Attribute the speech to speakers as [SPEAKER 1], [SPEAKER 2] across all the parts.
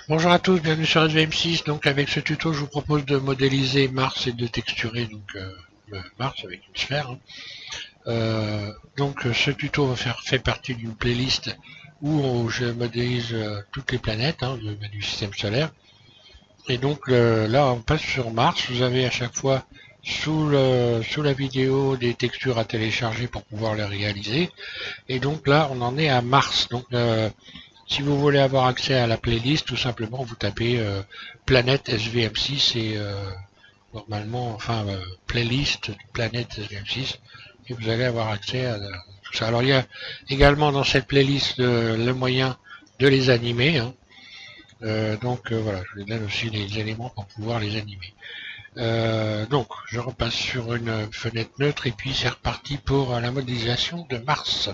[SPEAKER 1] Bonjour à tous, bienvenue sur SVM6. Donc avec ce tuto, je vous propose de modéliser Mars et de texturer Mars avec une sphère. Ce tuto fait partie d'une playlist où je modélise toutes les planètes du système solaire. Et donc là, on passe sur Mars. Vous avez à chaque fois sous la vidéo des textures à télécharger pour pouvoir les réaliser. Et donc là, on en est à Mars. Si vous voulez avoir accès à la playlist, tout simplement vous tapez planète SVM6 et normalement, playlist planète SVM6 et vous allez avoir accès à tout ça. Alors il y a également dans cette playlist le moyen de les animer. Voilà, je vous donne aussi les éléments pour pouvoir les animer. Je repasse sur une fenêtre neutre et puis c'est reparti pour la modélisation de Mars.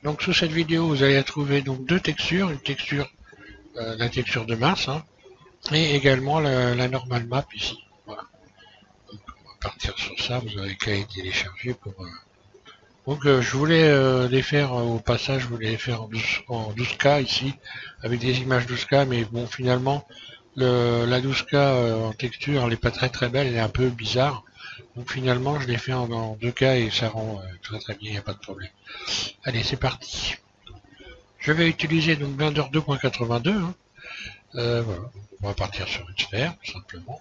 [SPEAKER 1] Donc sous cette vidéo, vous allez trouver donc deux textures, la texture de Mars, et également la normal map ici. Voilà. Donc, on va partir sur ça, vous avez qu'à les télécharger pour. Je voulais les faire au passage, je voulais les faire en 12K ici, avec des images 12K, mais bon finalement la 12K en texture, elle n'est pas très belle, elle est un peu bizarre. Donc finalement je l'ai fait en 2K et ça rend très bien, il n'y a pas de problème. Allez, c'est parti. Je vais utiliser donc Blender 2.82. Voilà, on va partir sur une sphère, tout simplement.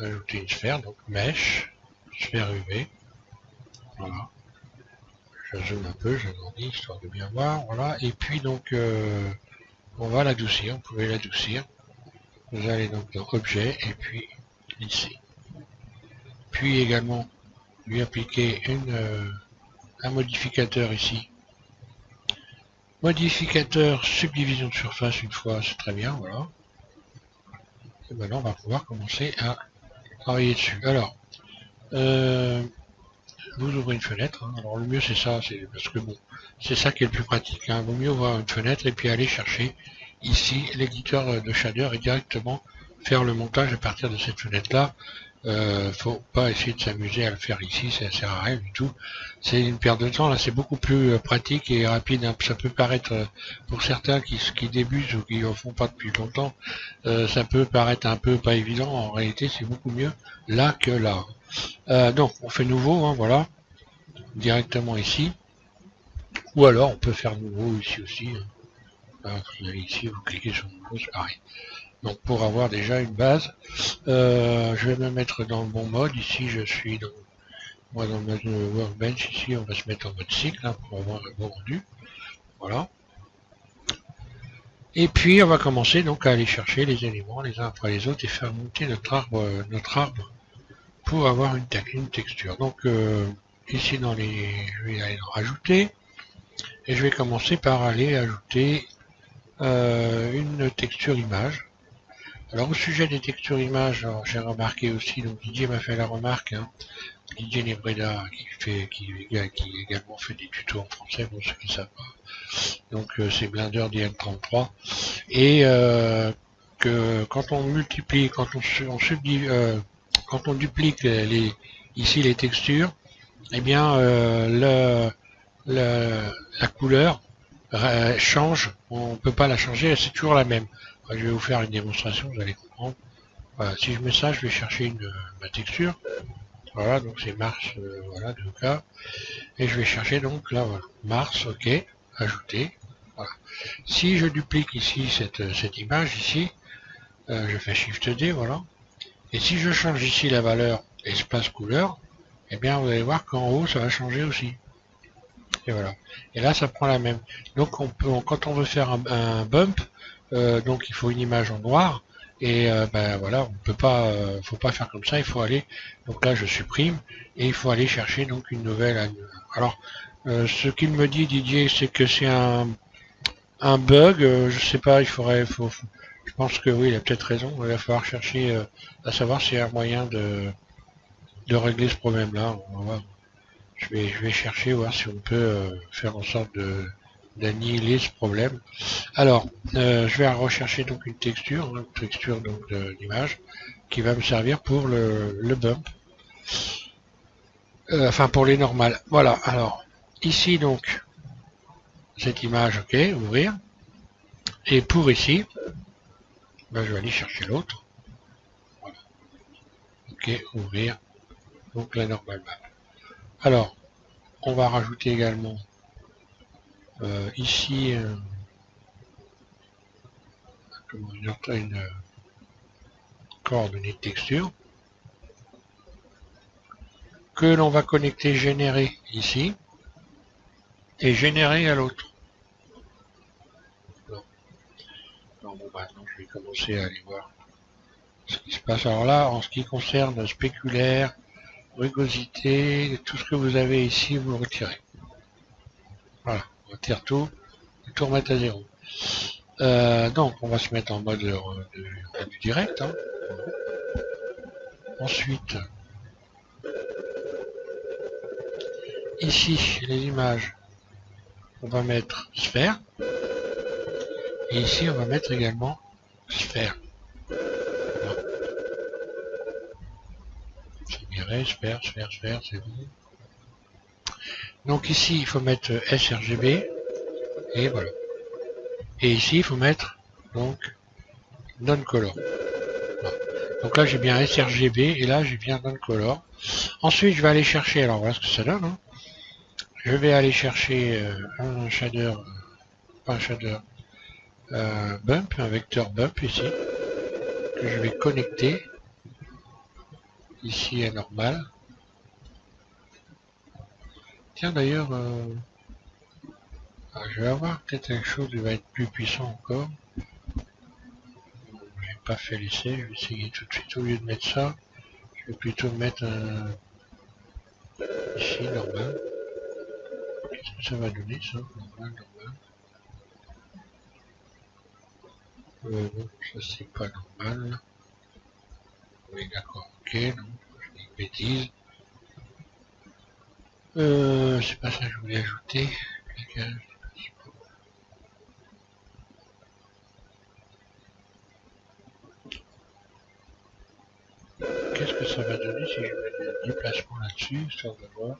[SPEAKER 1] Ajouter une sphère, donc Mesh, sphère UV. Voilà. Je zoome un peu, j'agrandis, histoire de bien voir. Voilà. Et puis donc, on va l'adoucir, vous pouvez l'adoucir. Vous allez donc dans Objet, et puis ici. Puis également, lui appliquer un modificateur ici. Modificateur subdivision de surface une fois, c'est très bien, voilà. Et maintenant on va pouvoir commencer à travailler dessus. Alors, vous ouvrez une fenêtre. Alors le mieux c'est ça, parce que bon, c'est ça qui est le plus pratique. Il vaut mieux ouvrir une fenêtre et puis aller chercher ici l'éditeur de shader et directement faire le montage à partir de cette fenêtre là. Faut pas essayer de s'amuser à le faire ici, ça sert à rien du tout. C'est une perte de temps. Là, c'est beaucoup plus pratique et rapide. Ça peut paraître, pour certains qui débutent ou qui ne font pas depuis longtemps, ça peut paraître un peu pas évident. En réalité, c'est beaucoup mieux là que là. Donc, on fait nouveau, voilà, directement ici. Ou alors, on peut faire nouveau ici aussi. Alors, vous allez ici, vous cliquez sur nouveau, c'est pareil. Donc pour avoir déjà une base, je vais me mettre dans le bon mode. Ici je suis dans le mode workbench. Ici on va se mettre en mode cycle pour avoir un bon rendu. Voilà. Et puis on va commencer donc à aller chercher les éléments les uns après les autres et faire monter notre arbre pour avoir une texture. Donc ici je vais aller en rajouter et je vais commencer par aller ajouter une texture image. Alors au sujet des textures images, j'ai remarqué aussi, donc Didier m'a fait la remarque, Didier Nebreda qui également fait des tutos en français pour ceux qui ne savent pas. Donc c'est Blender DN33 et que quand on multiplie, quand on duplique ici les textures, eh bien la couleur change, on ne peut pas la changer, c'est toujours la même. Je vais vous faire une démonstration, vous allez comprendre. Voilà, si je mets ça, je vais chercher ma texture. Voilà, donc c'est Mars, voilà, 2K. Et je vais chercher donc là, voilà, Mars, ok, ajouter. Voilà. Si je duplique ici cette image ici, je fais Shift D, voilà. Et si je change ici la valeur espace couleur, eh bien vous allez voir qu'en haut ça va changer aussi. Et voilà. Et là ça prend la même. Donc quand on veut faire un bump, donc il faut une image en noir et voilà, on peut pas, faut pas faire comme ça, il faut aller, donc là je supprime et il faut aller chercher donc une nouvelle. Alors ce qu'il me dit Didier, c'est que c'est un bug, je sais pas, je pense que oui, il a peut-être raison, il va falloir chercher à savoir s'il y a un moyen de régler ce problème là. Je vais chercher voir si on peut faire en sorte d'annihiler ce problème. Alors, je vais rechercher donc une texture donc d'image qui va me servir pour le bump. Enfin pour les normales. Voilà, alors, ici donc, cette image, ok, ouvrir. Et pour ici, ben, je vais aller chercher l'autre. Voilà. Ok, ouvrir. Donc la normal map. Alors, on va rajouter également ici une coordonnée de texture que l'on va connecter générer ici et générer à l'autre. Bon, maintenant je vais commencer à aller voir ce qui se passe. Alors là, en ce qui concerne spéculaire, rugosité, tout ce que vous avez ici, vous le retirez. Voilà, on retire tout, et tout remettre à zéro. Donc on va se mettre en mode du direct. Hein. Ensuite, ici les images, on va mettre sphère. Et ici on va mettre également sphère. Voilà. Générer, sphère, c'est bon. Donc ici il faut mettre sRGB. Et voilà. Et ici il faut mettre donc non-color. Voilà. Donc là j'ai bien sRGB et là j'ai bien non-color. Ensuite je vais aller chercher, alors voilà ce que ça donne. Hein. Je vais aller chercher un shader, pas un shader, bump, un vecteur bump ici, que je vais connecter ici à normal. Tiens d'ailleurs, je vais avoir peut-être quelque chose qui va être plus puissant encore. J'ai pas fait l'essai, je vais essayer tout de suite au lieu de mettre ça. Je vais plutôt mettre ici normal. Qu'est-ce que ça va donner ça? Normal. Non, ça c'est pas normal. Oui d'accord, ok, non, je dis une bêtise. C'est pas ça que je voulais ajouter. Qu'est-ce que ça va donner si je mets des déplacements là-dessus, histoire de voir.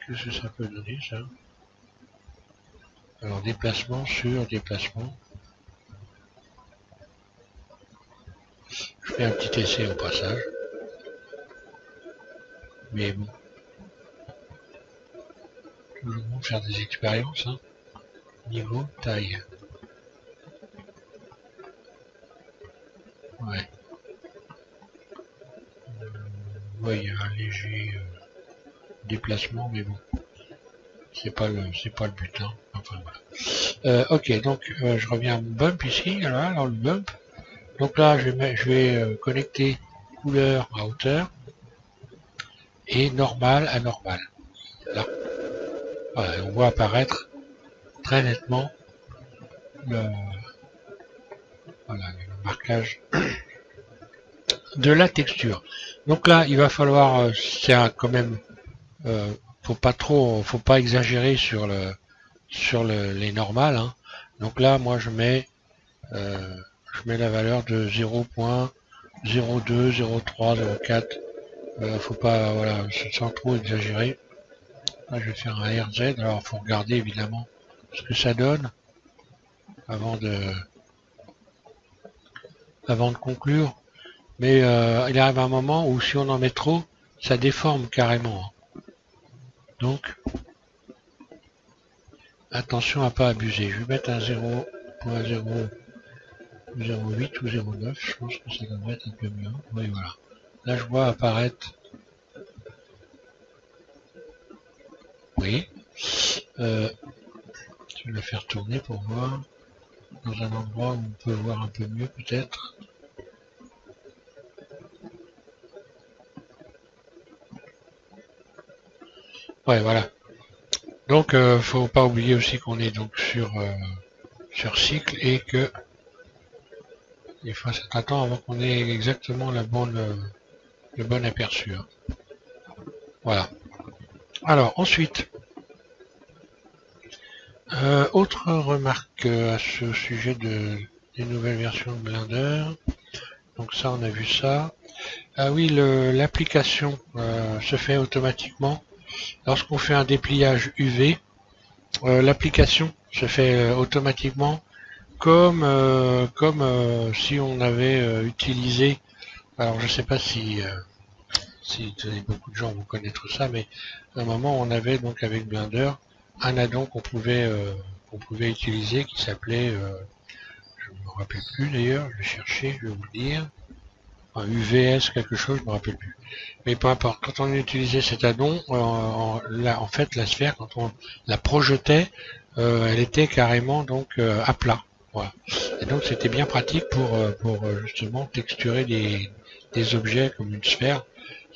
[SPEAKER 1] Qu'est-ce que ça peut donner ça? Alors déplacement sur déplacement. Je fais un petit essai au passage. Mais bon. Toujours bon de faire des expériences. Hein. Niveau, taille. Ouais. Ouais, il y a un léger déplacement, mais bon. C'est pas le but. Hein. Enfin voilà. Ok, donc je reviens à mon bump ici, là, dans le bump. Donc là, je vais connecter couleur à hauteur et normal à normal. Là. Voilà, on voit apparaître très nettement le marquage de la texture. Donc là, il va falloir, c'est quand même, faut pas exagérer sur les normales. Hein. Donc là, moi, je mets la valeur de 0.02, 0.3, 0.4. Faut pas, voilà, sans trop exagérer. Là, je vais faire un RZ. Alors, faut regarder évidemment ce que ça donne avant de conclure. Mais il arrive un moment où si on en met trop, ça déforme carrément. Donc, attention à pas abuser. Je vais mettre un 0.008 ou 0.9. Je pense que ça devrait être un peu mieux. Oui, voilà. Là, je vois apparaître. Oui. Je vais le faire tourner pour voir. Dans un endroit où on peut voir un peu mieux, peut-être. Ouais, voilà. Donc, faut pas oublier aussi qu'on est donc sur cycle et que il faut un certain temps avant qu'on ait exactement le bon aperçu. Hein. Voilà. Alors, ensuite, autre remarque à ce sujet des nouvelles versions de Blender. Donc ça, on a vu ça. Ah oui, l'application se fait automatiquement. Lorsqu'on fait un dépliage UV, l'application se fait automatiquement comme si on avait utilisé, alors je sais pas si beaucoup de gens vont connaître ça, mais à un moment on avait donc avec Blender un add-on qu'on pouvait utiliser qui s'appelait, je ne me rappelle plus d'ailleurs, je vais chercher, je vais vous le dire, un UVS quelque chose, je me rappelle plus. Mais peu importe, quand on utilisait cet add-on, en fait la sphère, quand on la projetait, elle était carrément donc à plat. Voilà. Et donc c'était bien pratique pour justement texturer des objets comme une sphère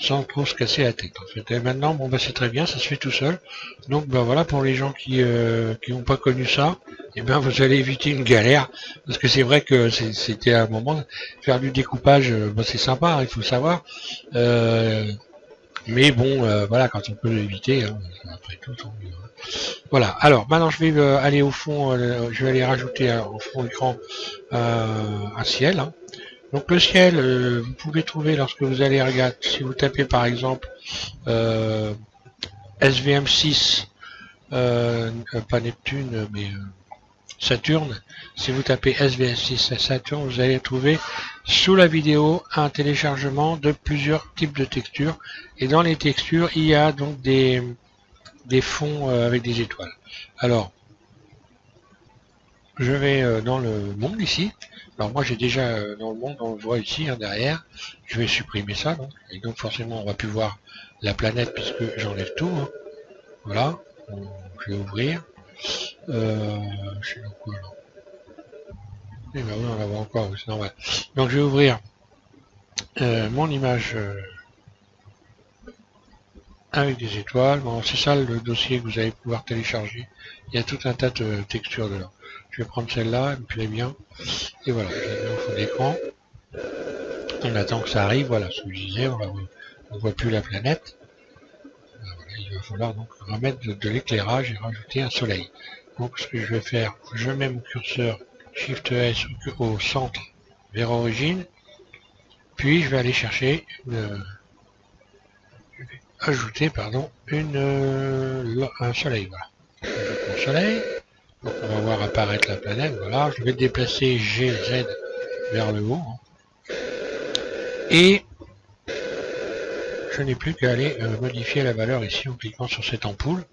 [SPEAKER 1] sans trop se casser la tête. En fait. Et maintenant, bon bah c'est très bien, ça se fait tout seul. Donc bah voilà, pour les gens qui n'ont pas connu ça, eh bien vous allez éviter une galère, parce que c'est vrai que c'était à un moment faire du découpage, bah, c'est sympa, hein, il faut le savoir. Mais bon, voilà, quand on peut l'éviter, hein, après tout, tant mieux. Voilà. Alors maintenant, je vais aller au fond, je vais aller rajouter au fond d'écran un ciel. Hein. Donc le ciel, vous pouvez trouver lorsque vous allez regarder, si vous tapez par exemple SVM6, pas Neptune, mais Saturne, si vous tapez SVM6 Saturne, vous allez trouver sous la vidéo un téléchargement de plusieurs types de textures. Et dans les textures, il y a donc des fonds avec des étoiles. Alors, je vais dans le monde ici. Alors moi j'ai déjà dans le monde, on le voit ici hein, derrière. Je vais supprimer ça donc. Et donc forcément on va plus voir la planète puisque j'enlève tout. Hein. Voilà. Je vais ouvrir. Je sais pas quoi là. Eh ben oui on la voit encore, c'est normal. Donc je vais ouvrir mon image avec des étoiles. Bon c'est ça le dossier que vous allez pouvoir télécharger. Il y a tout un tas de textures dedans. Je vais prendre celle-là, elle me plaît bien. Et voilà, je la mets au fond d'écran. On attend que ça arrive, voilà ce que je disais, on ne voit plus la planète. Voilà, il va falloir donc remettre de l'éclairage et rajouter un soleil. Donc ce que je vais faire, je mets mon curseur Shift S au centre vers origine, puis je vais aller chercher je vais ajouter pardon un soleil. Voilà. J'ajoute mon soleil. Donc on va voir apparaître la planète. Voilà, je vais déplacer GZ vers le haut. Hein. Et je n'ai plus qu'à aller modifier la valeur ici en cliquant sur cette ampoule.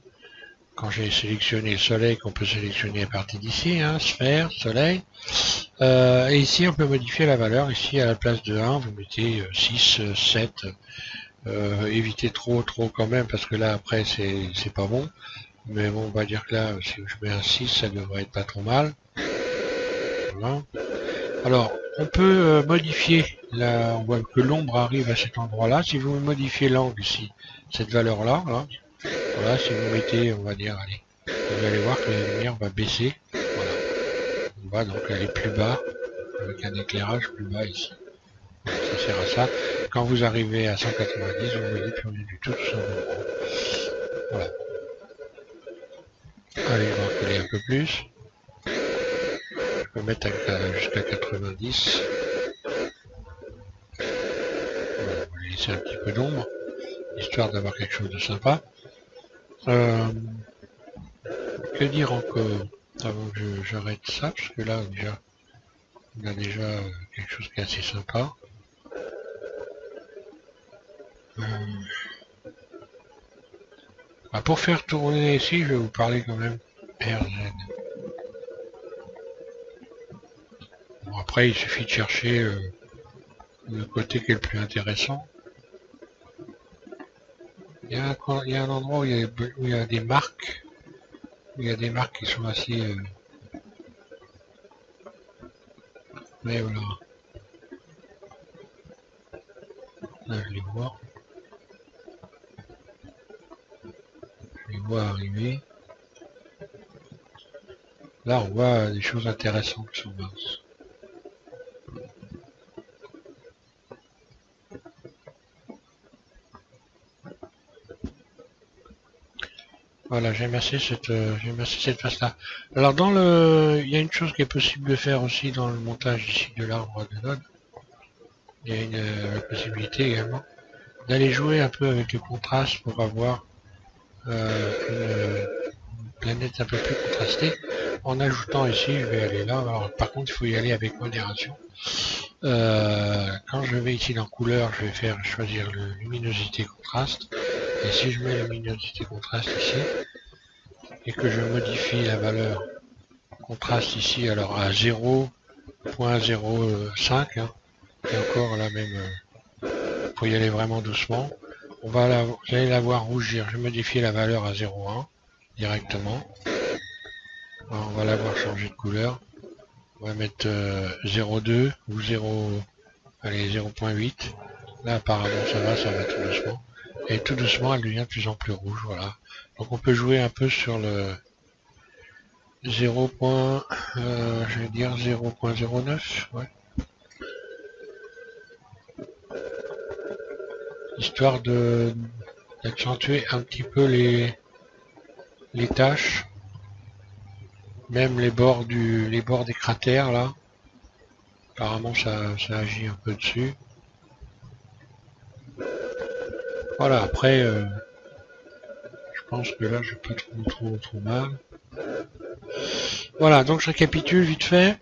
[SPEAKER 1] Quand j'ai sélectionné le soleil, qu'on peut sélectionner à partir d'ici, hein, sphère, soleil. Et ici on peut modifier la valeur. Ici à la place de 1, vous mettez 6, 7. Évitez trop quand même parce que là après c'est pas bon. Mais bon on va dire que là si je mets un 6 ça devrait être pas trop mal. Voilà. Alors on peut modifier on voit que l'ombre arrive à cet endroit là. Si vous modifiez l'angle ici, cette valeur là, voilà, si vous mettez on va dire allez, vous allez voir que la lumière va baisser. Voilà. On va donc aller plus bas avec un éclairage plus bas ici. Voilà, ça sert à ça. Quand vous arrivez à 190, vous ne voyez plus rien du tout simplement. Voilà. Allez, on va coller un peu plus. Je peux mettre jusqu'à 90. Voilà, on va laisser un petit peu d'ombre, histoire d'avoir quelque chose de sympa. Que dire encore avant que j'arrête ça, parce que là déjà on a déjà quelque chose qui est assez sympa. Pour faire tourner ici, je vais vous parler quand même RZ. Bon, après, il suffit de chercher le côté qui est le plus intéressant. Il y a un endroit où il y a des marques. Il y a des marques qui sont assez... Mais voilà. Là, je les vois. Je les vois arriver. Là, on voit des choses intéressantes sur Mars. Voilà, j'aime assez cette face-là. Alors il y a une chose qui est possible de faire aussi dans le montage ici de l'arbre de node. Il y a une possibilité également d'aller jouer un peu avec le contraste pour avoir une planète un peu plus contrastée. en ajoutant ici, je vais aller là. Alors, par contre, il faut y aller avec modération. Quand je vais ici dans couleur, je vais choisir le luminosité contraste. Et si je mets luminosité contraste ici, et que je modifie la valeur contraste ici, alors à 0.05, hein, et encore la même, pour y aller vraiment doucement, vous allez la voir rougir. Je vais modifier la valeur à 0.1 directement. Alors, on va la voir changer de couleur. On va mettre 0.2 ou 0.8. Là apparemment ça va tout doucement. Et tout doucement elle devient de plus en plus rouge, voilà. Donc on peut jouer un peu sur le 0. Je vais dire 0.09, ouais. Histoire d'accentuer un petit peu les taches. Même les bords des cratères là. Apparemment ça agit un peu dessus. Voilà, après je pense que là je vais pas trop mal. Voilà, donc je récapitule vite fait.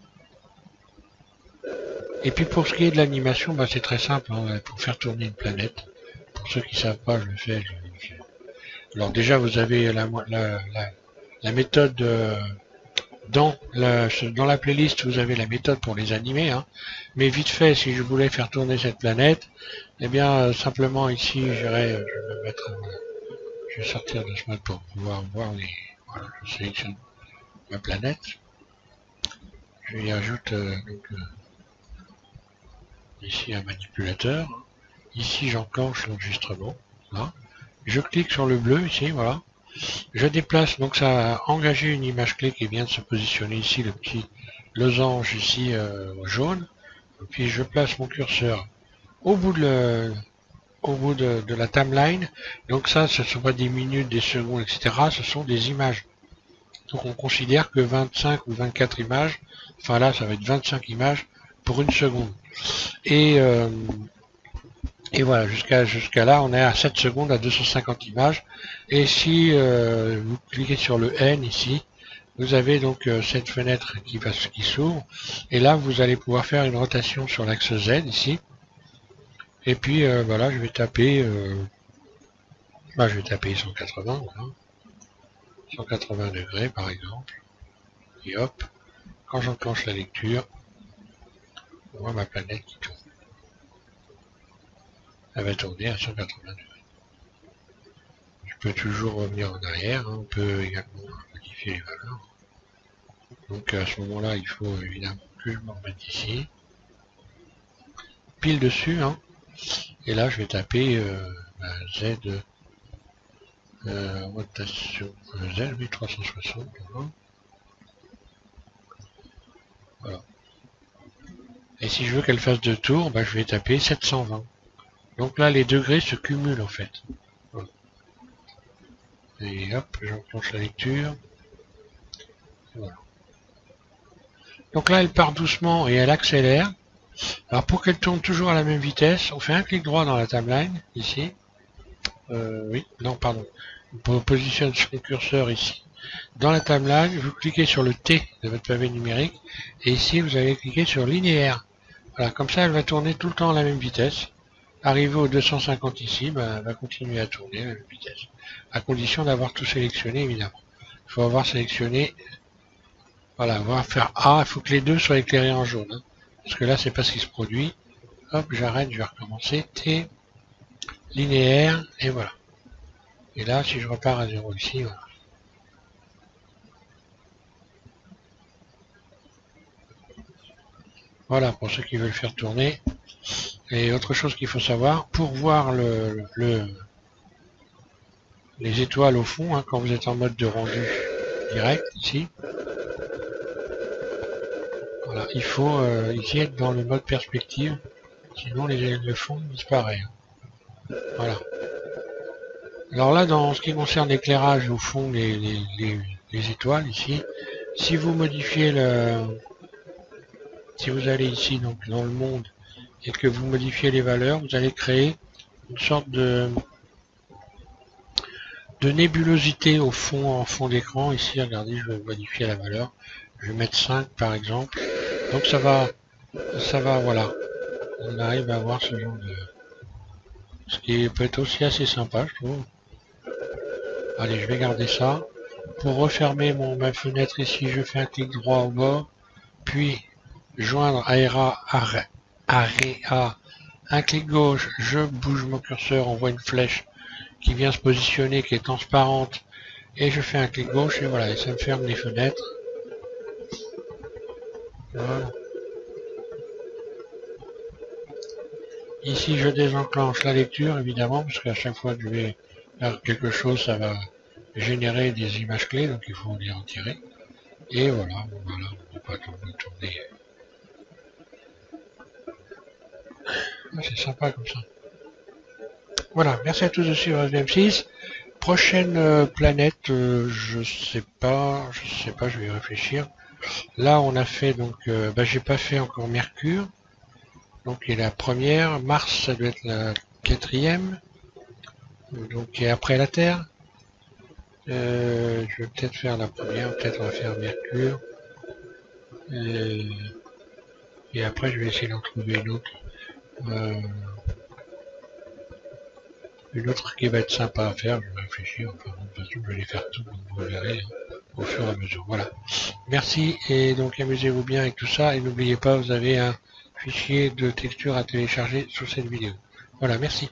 [SPEAKER 1] Et puis pour ce qui est de l'animation, bah, c'est très simple, hein, pour faire tourner une planète. Pour ceux qui savent pas, je le fais. Alors déjà vous avez la méthode dans la playlist, vous avez la méthode pour les animer, hein. Mais vite fait, si je voulais faire tourner cette planète, eh bien simplement ici, je vais me mettre, je vais sortir de ce mode pour pouvoir voir les. Voilà, je sélectionne ma planète. Je y ajoute ici un manipulateur. Ici, j'enclenche l'enregistrement. Là. Je clique sur le bleu ici, voilà. Je déplace, donc ça a engagé une image clé qui vient de se positionner ici, le petit losange ici jaune. Et puis je place mon curseur au bout de la timeline. Donc ça, ce ne sont pas des minutes, des secondes, etc. Ce sont des images. Donc on considère que 25 ou 24 images, enfin là ça va être 25 images pour une seconde. Et voilà, jusqu'à là on est à 7 secondes à 250 images. Et si vous cliquez sur le N ici, vous avez donc cette fenêtre qui s'ouvre. Et là vous allez pouvoir faire une rotation sur l'axe Z ici. Et puis voilà, je vais taper 180, voilà. 180 degrés par exemple. Et hop, quand j'enclenche la lecture, on voit ma planète qui tourne. Elle va tourner à 180 degrés. Je peux toujours revenir en arrière, hein. On peut également modifier les valeurs. Donc à ce moment-là, il faut évidemment que je me remette ici. Pile dessus, hein. Et là, je vais taper Z, rotation Z, 360. Voilà. Et si je veux qu'elle fasse 2 tours, bah, je vais taper 720. Donc là, les degrés se cumulent en fait. Voilà. Et hop, j'enclenche la lecture. Voilà. Donc là, elle part doucement et elle accélère. Alors pour qu'elle tourne toujours à la même vitesse, on fait un clic droit dans la timeline, ici. Oui, non, pardon. On positionne son curseur ici. Dans la timeline, vous cliquez sur le T de votre pavé numérique. Et ici, vous allez cliquer sur linéaire. Voilà, comme ça, elle va tourner tout le temps à la même vitesse. Arrivé au 250 ici, elle va continuer à tourner à la même vitesse. À condition d'avoir tout sélectionné, évidemment. Il faut avoir sélectionné. Voilà, on va faire A. Il faut que les deux soient éclairés en jaune. Hein, parce que là, c'est pas ce qui se produit. Hop, j'arrête, je vais recommencer. T, linéaire, et voilà. Et là, si je repars à 0 ici, voilà. Voilà, pour ceux qui veulent faire tourner. Et autre chose qu'il faut savoir, pour voir les étoiles au fond, hein, quand vous êtes en mode de rendu direct, ici, voilà, il faut ici être dans le mode perspective, sinon le fond disparaît. Hein. Voilà. Alors là, dans ce qui concerne l'éclairage au fond, les étoiles, ici, si vous modifiez si vous allez ici, donc dans le monde, et que vous modifiez les valeurs, vous allez créer une sorte de de nébulosité au fond, en fond d'écran. Ici, regardez, je vais modifier la valeur. Je vais mettre 5 par exemple. Donc ça va, voilà. On arrive à avoir ce genre de... Ce qui peut être aussi assez sympa, je trouve. Allez, je vais garder ça. Pour refermer ma fenêtre ici, je fais un clic droit au bord. Puis, joindre Area, un clic gauche, je bouge mon curseur, on voit une flèche qui vient se positionner, qui est transparente. Et je fais un clic gauche et voilà, et ça me ferme les fenêtres. Voilà. Ici, je désenclenche la lecture, évidemment, parce qu'à chaque fois que je vais faire quelque chose, ça va générer des images clés, donc il faut les retirer. Et voilà, on va tourner. C'est sympa comme ça. Voilà, merci à tous de suivre SVM6. Prochaine planète, je sais pas, je vais y réfléchir. Là, on a fait donc, j'ai pas fait encore Mercure, donc il est la première. Mars, ça doit être la quatrième, donc et après la Terre. Je vais peut-être faire la première, peut-être on va faire Mercure. Et après, je vais essayer d'en trouver une autre. Une autre qui va être sympa à faire, je vais réfléchir, enfin, de toute façon, je vais les faire tout, vous verrez au fur et à mesure. Voilà. Merci, et donc amusez-vous bien avec tout ça, et n'oubliez pas, vous avez un fichier de texture à télécharger sous cette vidéo. Voilà, merci.